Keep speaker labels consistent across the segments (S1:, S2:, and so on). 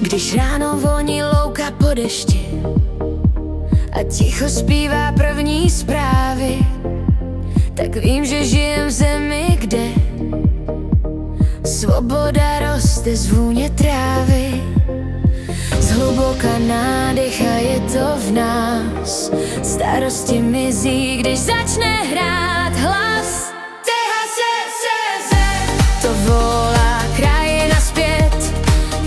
S1: Když ráno voní louka po dešti a ticho zpívá první zprávy, tak vím, že žijem v zemi, kde svoboda roste z vůně trávy. Zhluboka nádech a je to v nás. Starosti mizí, když začne hrát hlas. THCZ to volá krajina zpět.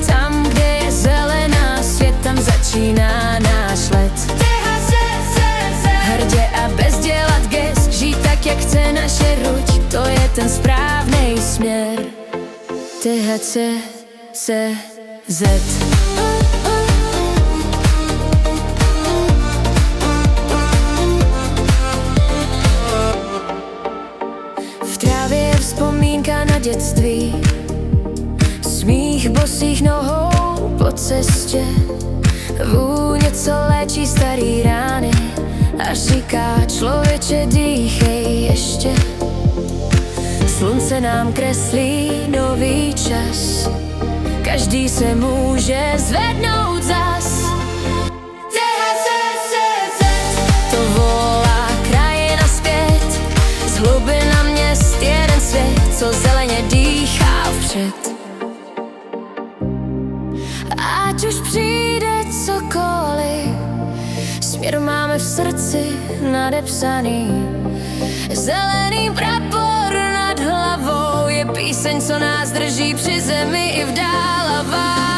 S1: Tam, kde je zelená svět, tam začíná náš let. THCZ hrdě a bez dělat gest, žít tak, jak chce naše ruť, to je ten správnej směr. THCZ. V trávě je vzpomínka na dětství, smích bosých nohou po cestě, vůně, co léčí starý rány a říká: člověče, dýchej ještě. Slunce nám kreslí nový čas, každý se může zvednout zas. THCZ to volá krajina zpět. Z hlubina měst jeden svět, co zeleně dýchá vpřed. Ať už přijde cokoliv, směr máme v srdci nadepsaný. Zelený prapor nad hlavou je píseň, co nás drží při zemi i v dálavách.